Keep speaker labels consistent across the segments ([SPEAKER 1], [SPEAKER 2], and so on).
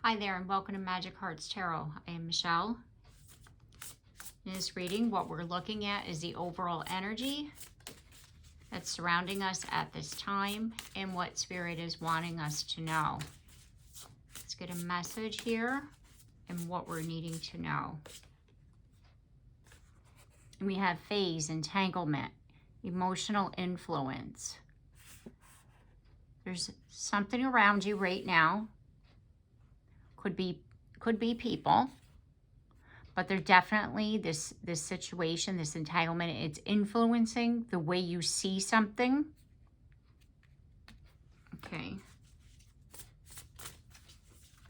[SPEAKER 1] Hi there and welcome to Magic Hearts Tarot. I am Michelle. In this reading, what we're looking at is the overall energy that's surrounding us at this time and what Spirit is wanting us to know. Let's get a message here and what we're needing to know. And we have phase, entanglement, emotional influence. There's something around you right now. Could be people, but they're definitely this situation, this entanglement, it's influencing the way you see something. Okay.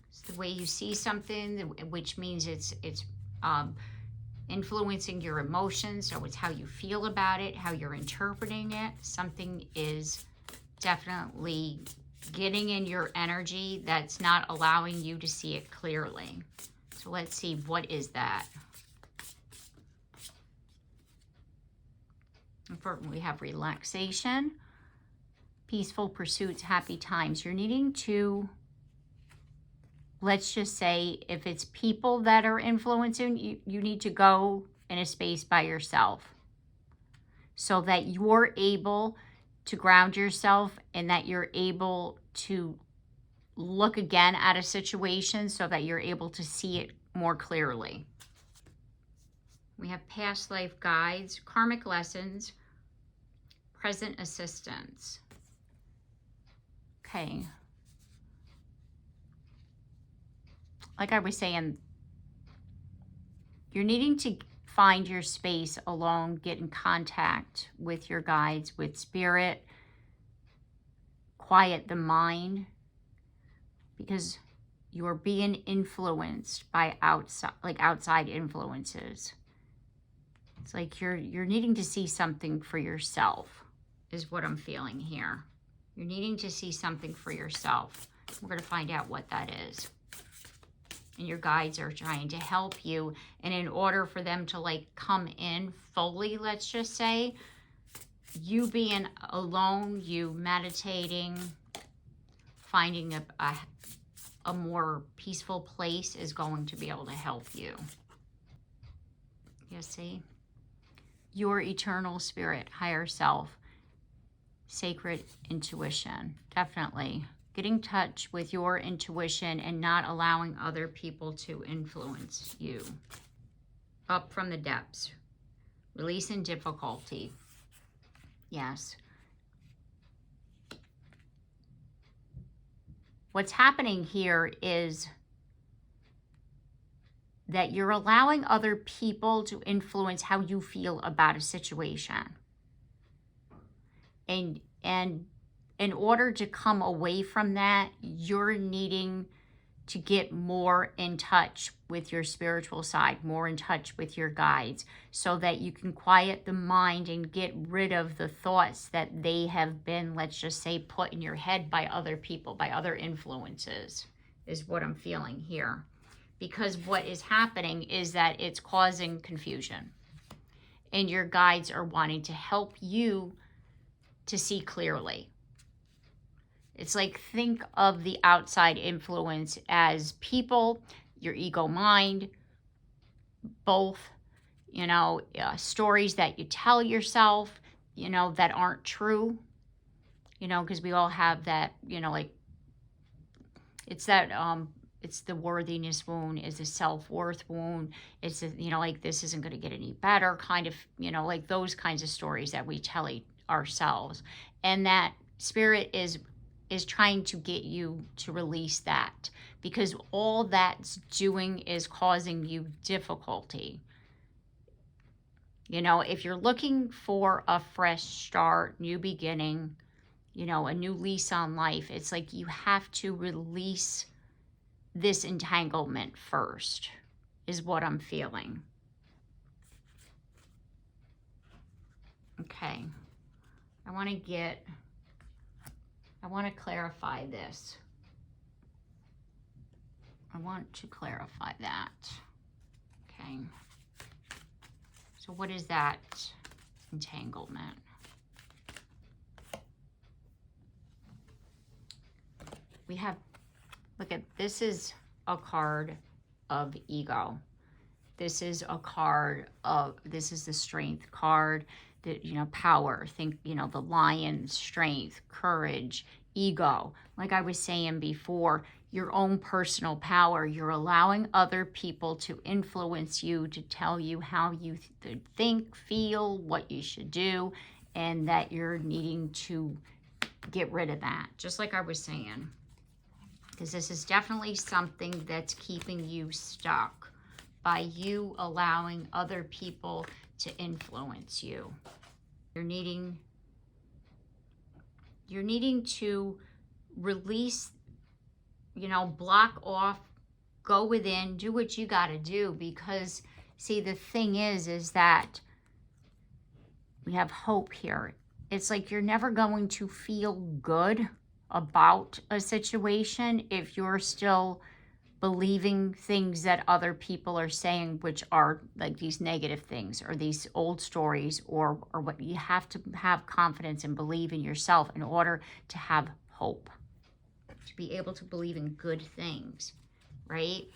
[SPEAKER 1] It's the way you see something, which means it's influencing your emotions. So it's how you feel about it, how you're interpreting it. Something is definitely getting in your energy that's not allowing you to see it clearly. So let's see, what is that? We have relaxation, peaceful pursuits, happy times. You're needing to, let's just say, if it's people that are influencing you, you need to go in a space by yourself so that you're able to ground yourself and that you're able to look again at a situation so that you're able to see it more clearly. We have past life guides, karmic lessons, present assistance. Okay. Like I was saying, you're needing to find your space alone, get in contact with your guides, with Spirit, quiet the mind, because you're being influenced by outside influences. It's like you're needing to see something for yourself is what I'm feeling here. You're needing to see something for yourself. We're going to find out what that is. And your guides are trying to help you. And in order for them to come in fully, let's just say, you being alone, you meditating, finding a more peaceful place is going to be able to help you. You see? Your eternal spirit, higher self, sacred intuition. Definitely. Get in touch with your intuition and not allowing other people to influence you. Up from the depths. Releasing difficulty. Yes. What's happening here is that you're allowing other people to influence how you feel about a situation. And in order to come away from that, you're needing to get more in touch with your spiritual side, more in touch with your guides, so that you can quiet the mind and get rid of the thoughts that they have been, let's just say, put in your head by other people, by other influences, is what I'm feeling here. Because what is happening is that it's causing confusion. And your guides are wanting to help you to see clearly. It's like, think of the outside influence as people, your ego mind, both, stories that you tell yourself, that aren't true, because we all have that, it's that, it's the worthiness wound, it's a self-worth wound, it's, this isn't going to get any better, kind of, those kinds of stories that we tell ourselves. And that Spirit is trying to get you to release that, because all that's doing is causing you difficulty. If you're looking for a fresh start, new beginning, a new lease on life, it's like you have to release this entanglement first, is what I'm feeling. Okay. I want to clarify this. I want to clarify that. Okay. So what is that entanglement? We have, look at, this is a card of ego. This is a card of, this is the strength card, that, you know, power. Think, you know, the lion, strength, courage, ego. Like I was saying before, your own personal power. You're allowing other people to influence you, to tell you how you think, feel, what you should do, and that you're needing to get rid of that. Just like I was saying. Because this is definitely something that's keeping you stuck by you allowing other people to influence you. You're needing to release, you know, block off, go within, do what you got to do. Because see, the thing is that we have hope here. It's like you're never going to feel good about a situation if you're still believing things that other people are saying, which are like these negative things or these old stories, or what. You have to have confidence and believe in yourself in order to have hope, to be able to believe in good things, right?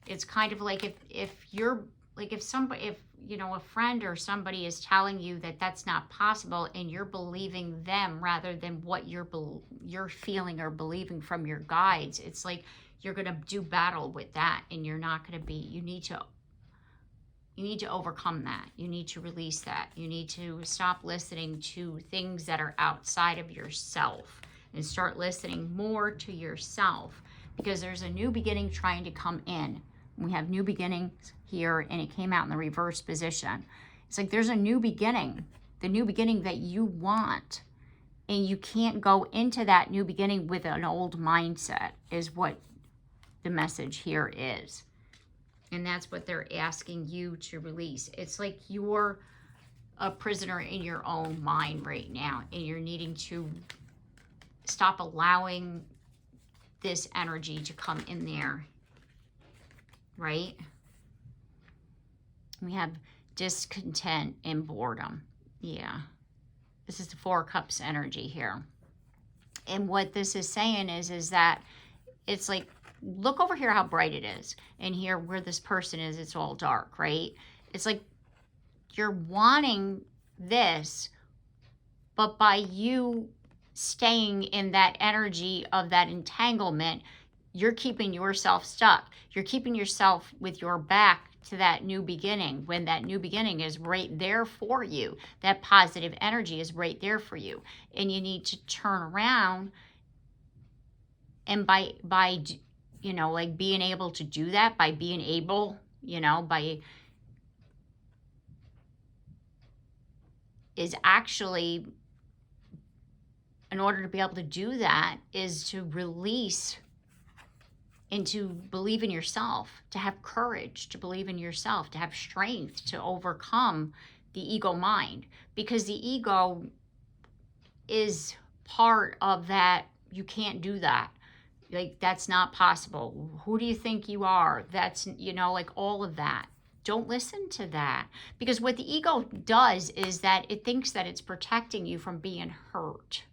[SPEAKER 1] It's kind of like if you're like, if you know, a friend or somebody is telling you that that's not possible, and you're believing them rather than what you're feeling or believing from your guides, it's like you're going to do battle with that, and you're not going to be, you need to overcome that. You need to release that. You need to stop listening to things that are outside of yourself and start listening more to yourself, because there's a new beginning trying to come in. We have new beginnings here, and it came out in the reverse position. It's like there's a new beginning, the new beginning that you want, and you can't go into that new beginning with an old mindset, is what the message here is. And that's what they're asking you to release. It's like you're a prisoner in your own mind right now, and you're needing to stop allowing this energy to come in there, right? We have discontent and boredom. Yeah. This is the Four of Cups energy here. And what this is saying is that it's like, look over here how bright it is. And here where this person is, it's all dark, right? It's like you're wanting this, but by you staying in that energy of that entanglement, you're keeping yourself stuck. You're keeping yourself with your back to that new beginning, when that new beginning is right there for you. That positive energy is right there for you. And you need to turn around, and by you know, like being able to do that, by being able, you know, by is actually, in order to be able to do that, is to release and to believe in yourself, to have courage, to believe in yourself, to have strength to overcome the ego mind. Because the ego is part of that. You can't do that. Like, that's not possible. Who do you think you are? That's, you know, like all of that. Don't listen to that. Because what the ego does is that it thinks that it's protecting you from being hurt.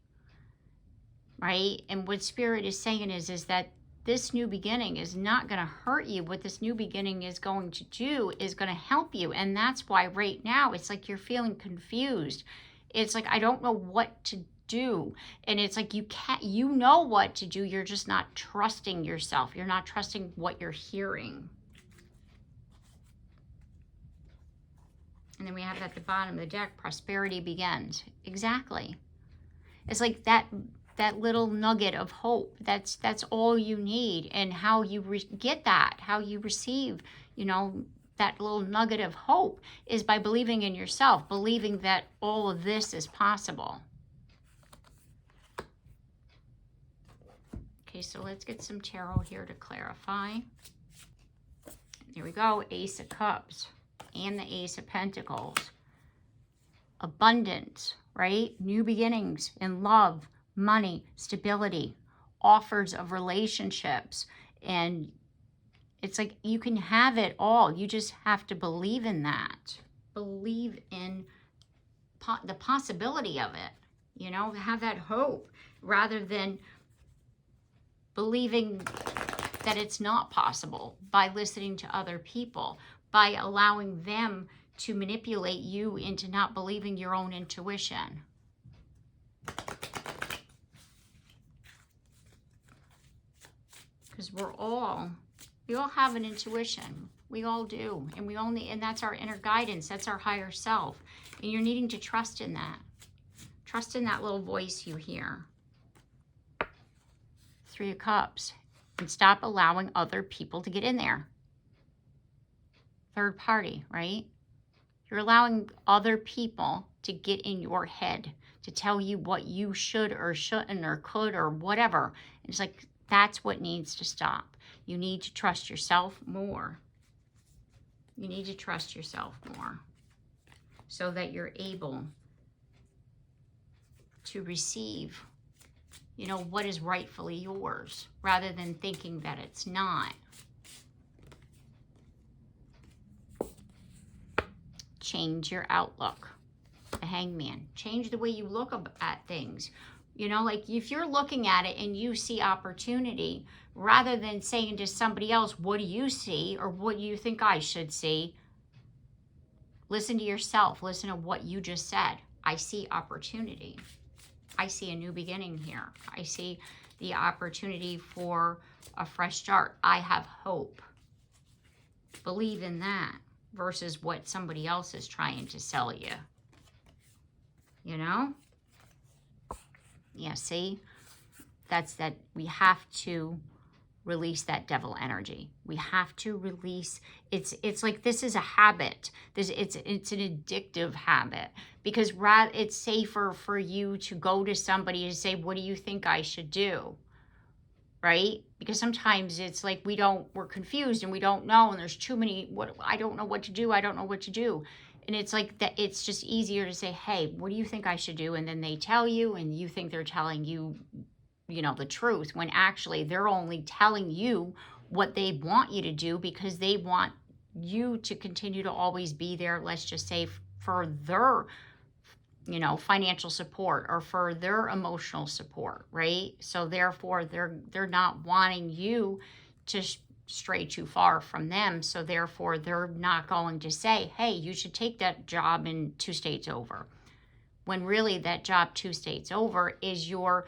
[SPEAKER 1] Right? And what Spirit is saying is that this new beginning is not going to hurt you. What this new beginning is going to do is going to help you. And that's why right now it's like you're feeling confused. It's like, I don't know what to do. And it's like you know what to do. You're just not trusting yourself. You're not trusting what you're hearing. And then we have at the bottom of the deck, prosperity begins. Exactly. It's like that little nugget of hope. That's all you need. And how you get that, how you receive, you know, that little nugget of hope is by believing in yourself, believing that all of this is possible. Okay, so let's get some tarot here to clarify. Here we go, Ace of Cups and the Ace of Pentacles. Abundance, right? New beginnings in love, money, stability, offers of relationships. And it's like you can have it all. You just have to believe in that. Believe in the possibility of it. You know, have that hope rather than believing that it's not possible by listening to other people, by allowing them to manipulate you into not believing your own intuition. Because we all have an intuition. We all do. And that's our inner guidance. That's our higher self. And you're needing to trust in that. Trust in that little voice you hear. 3 of Cups. And stop allowing other people to get in there. Third party, right? You're allowing other people to get in your head, to tell you what you should or shouldn't or could or whatever. It's like, that's what needs to stop. You need to trust yourself more. You need to trust yourself more so that you're able to receive, you know, what is rightfully yours rather than thinking that it's not. Change your outlook. The Hangman. Change the way you look at things. You know, like if you're looking at it and you see opportunity, rather than saying to somebody else, what do you see or what do you think I should see? Listen to yourself. Listen to what you just said. I see opportunity. I see a new beginning here. I see the opportunity for a fresh start. I have hope. Believe in that versus what somebody else is trying to sell you. You know? Yeah, see? That's that we have to release that devil energy. We have to release, it's like this is a habit. It's an addictive habit because it's safer for you to go to somebody and say, what do you think I should do? Right? Because sometimes it's like we're confused and we don't know and there's too many, I don't know what to do. I don't know what to do. And it's like that. It's just easier to say, hey, what do you think I should do? And then they tell you and you think they're telling you, you know, the truth, when actually they're only telling you what they want you to do because they want you to continue to always be there, let's just say, for their, you know, financial support or for their emotional support, right? So therefore, they're not wanting you to stray too far from them. So therefore, they're not going to say, hey, you should take that job in 2 states over. When really that job 2 states over is your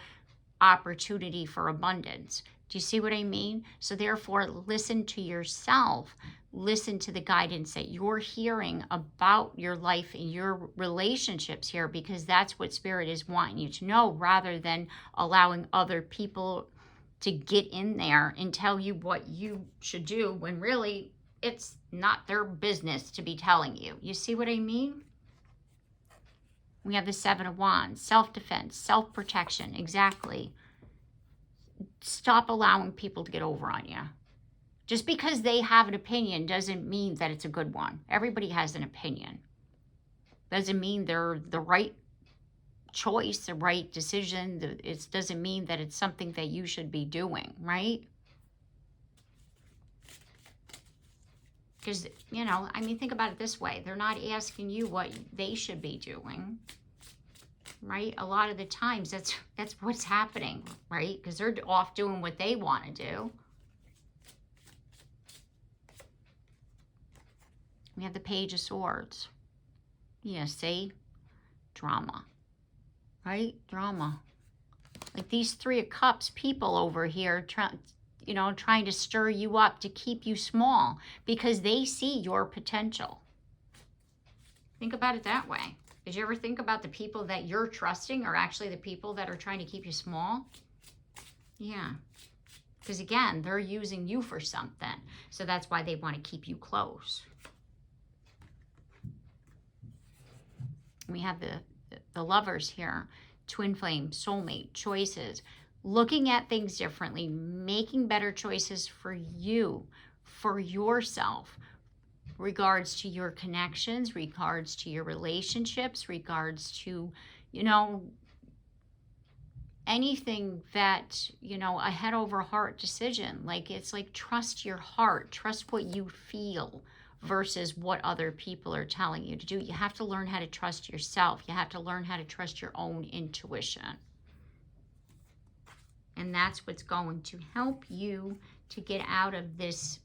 [SPEAKER 1] opportunity for abundance. Do you see what I mean? So therefore, listen to yourself. Listen to the guidance that you're hearing about your life and your relationships here, because that's what Spirit is wanting you to know, rather than allowing other people to get in there and tell you what you should do when really it's not their business to be telling you. You see what I mean? We have the 7 of Wands, self-defense, self-protection, exactly. Stop allowing people to get over on you. Just because they have an opinion doesn't mean that it's a good one. Everybody has an opinion. Doesn't mean they're the right choice, the right decision. It doesn't mean that it's something that you should be doing, right? Because, you know, I mean, think about it this way. They're not asking you what they should be doing, right? A lot of the times that's what's happening, right? Because they're off doing what they want to do. We have the Page of Swords. Yeah, see? Drama. Right? Drama. Like these 3 of Cups people over here trying to stir you up to keep you small because they see your potential. Think about it that way. Did you ever think about the people that you're trusting are actually the people that are trying to keep you small? Yeah. Because again, they're using you for something. So that's why they want to keep you close. We have the Lovers here. Twin flame, soulmate, choices. Looking at things differently, making better choices for you, for yourself, regards to your connections, regards to your relationships, regards to, you know, anything that, you know, a head over heart decision. Like, it's like, trust your heart, trust what you feel versus what other people are telling you to do. You have to learn how to trust yourself. You have to learn how to trust your own intuition. And that's what's going to help you to get out of this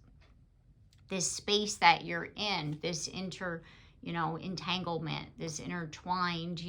[SPEAKER 1] space that you're in, this entanglement, this intertwined,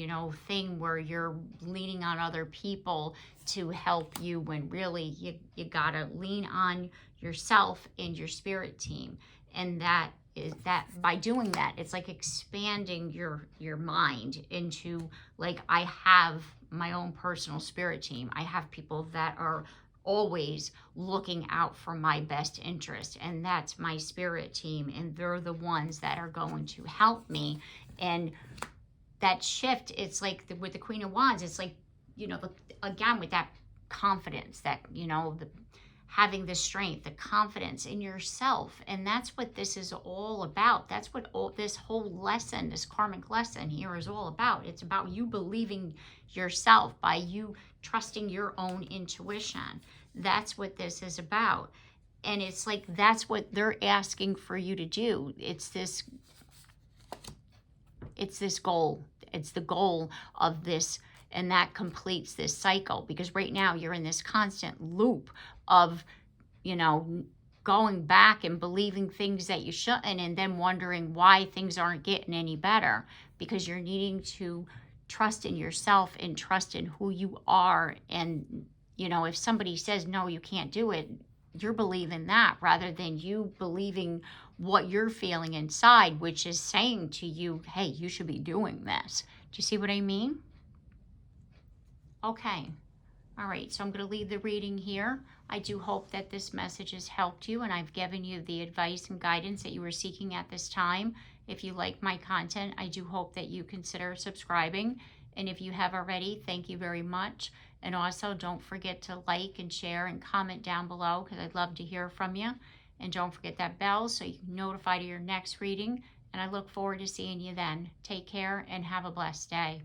[SPEAKER 1] thing where you're leaning on other people to help you, when really you gotta lean on yourself and your spirit team. And that is that by doing that, it's like expanding your mind into, like, I have my own personal spirit team. I have people that are always looking out for my best interest, and that's my spirit team, and they're the ones that are going to help me. And that shift, it's like with the Queen of Wands, it's like, again, with that confidence, that having the strength, the confidence in yourself. And that's what this is all about. That's what this whole lesson, this karmic lesson here, is all about. It's about you believing yourself, by you trusting your own intuition. That's what this is about. And it's like, that's what they're asking for you to do. It's this goal. It's the goal of this, and that completes this cycle. Because right now you're in this constant loop of, going back and believing things that you shouldn't, and then wondering why things aren't getting any better, because you're needing to trust in yourself and trust in who you are. And, if somebody says, no, you can't do it, you're believing that, rather than you believing what you're feeling inside, which is saying to you, hey, you should be doing this. Do you see what I mean? Okay. All right, so I'm going to leave the reading here. I do hope that this message has helped you, and I've given you the advice and guidance that you were seeking at this time. If you like my content, I do hope that you consider subscribing. And if you have already, thank you very much. And also, don't forget to like and share and comment down below, because I'd love to hear from you. And don't forget that bell so you can notify to your next reading. And I look forward to seeing you then. Take care and have a blessed day.